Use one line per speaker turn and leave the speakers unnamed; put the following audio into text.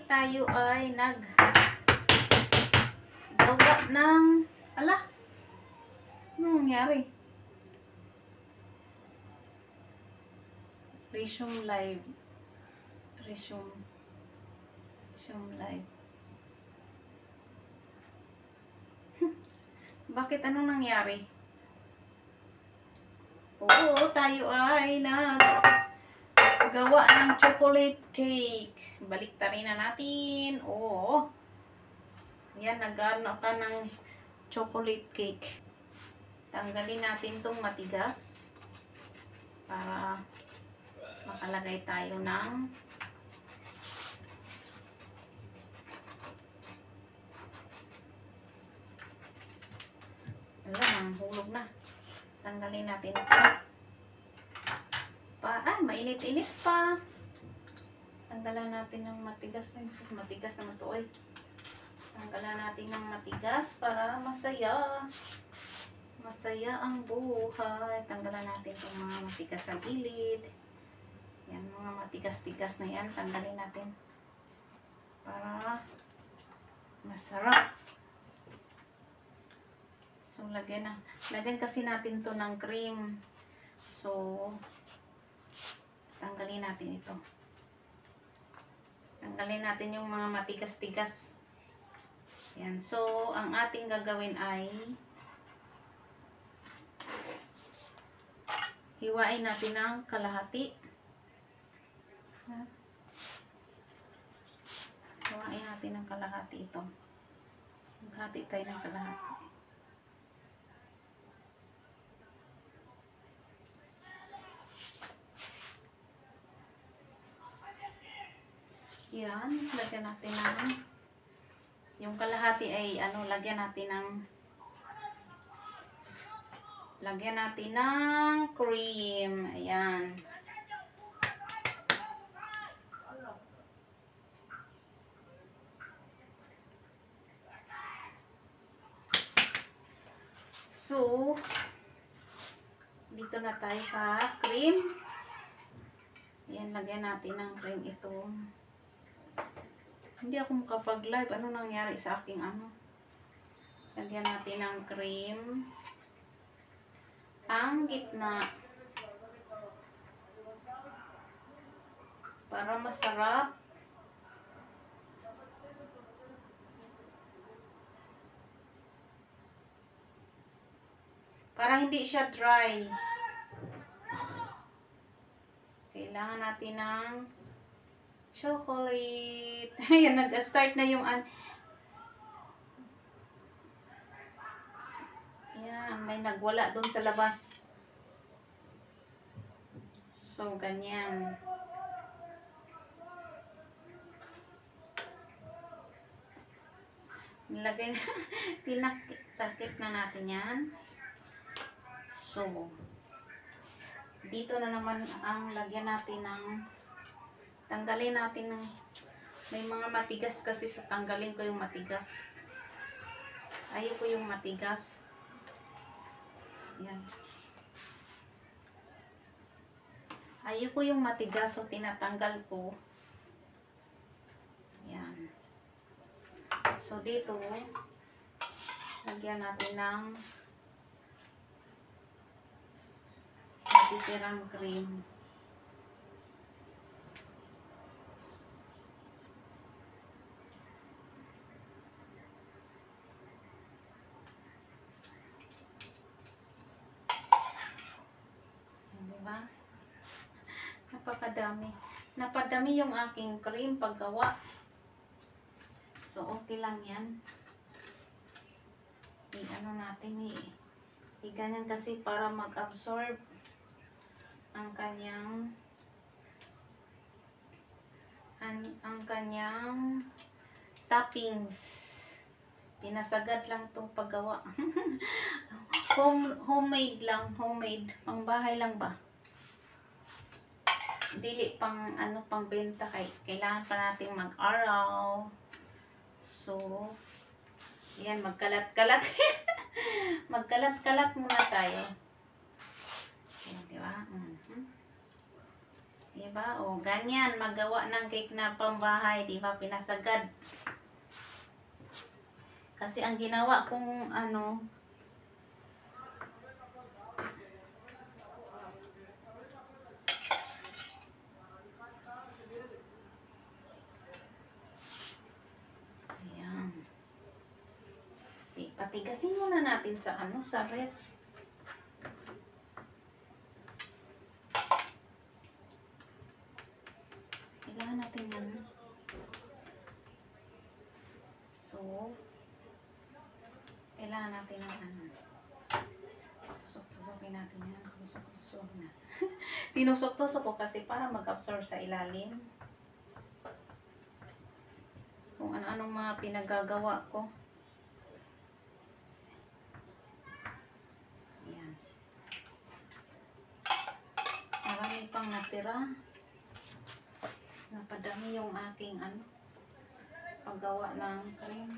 tayo ay gawa ng, ala, ano nangyari? Resume live. Resume live. Bakit anong nangyari? Oo, tayo ay gawa ng chocolate cake. Baliktarin na natin. Oo. Yan, nag-ano ka ng chocolate cake. Tanggalin natin tong matigas para makalagay tayo ng hulog na. Tanggalin natin ito. Mainit-init pa. Tanggalan natin ng matigas. Matigas naman ito ay. Tanggalan natin ng matigas para masaya. Masaya ang buhay. Tanggalan natin itong mga matigas sa gilid. Yan, mga matigas-tigas na yan. Tanggalin natin. Para masarap. So, lagyan kasi natin to ng cream. So, tanggalin natin ito. Tanggalin natin yung mga matigas-tigas. Yan. So, ang ating gagawin ay hiwain natin ng kalahati. Hiwain natin ng kalahati ito. Maghati tayo ng kalahati. Yan, lagyan natin ng yung kalahati ay lagyan natin ng cream. Ayan. So, dito na tayo sa cream. Ayan, lagyan natin ng cream ito. Hindi ako makapag-live. Ano nangyari sa aking Lagyan natin ng cream. Ang gitna. Para masarap. Para hindi siya dry. Kailangan natin ng chocolate. Ayan, nag-start na yung ayan, may nagwala doon sa labas. So, ganyan. Nilagay na, takip na natin yan. So, dito na naman ang lagyan natin ng tanggalin natin ng may mga matigas kasi sa tanggalin ko yung matigas. Ayoko yung matigas. Yan. Ayoko yung matigas so tinatanggal ko. Yan. So dito lagyan natin ng titirang cream. Diba? Napakadami. Napadami yung aking cream paggawa. So, okay lang yan. Natin ganyan kasi para mag-absorb ang kanyang toppings. Pinasagad lang itong paggawa. Homemade lang. Homemade. Pang bahay lang ba? Dili pang pang benta. Kailangan pa nating mag-araw. So, yan, magkalat-kalat. Magkalat-kalat muna tayo. Yan, di ba? Diba? O, ganyan. Magawa ng cake na pambahay. Diba? Pinasagad. Kasi ang ginawa kong ano, ayan. Patigasin muna natin sa ano, sa ref. Kailangan natin yan. So, kailangan natin ng ano. Tusok-tusokin natin yan. Tusok-tusok na. Tinusok-tusok ko kasi para mag-absorb sa ilalim. Kung ano-anong mga pinagagawa ko. Ayan. Marami pang natira. Napadami yung aking ano, paggawa ng cream.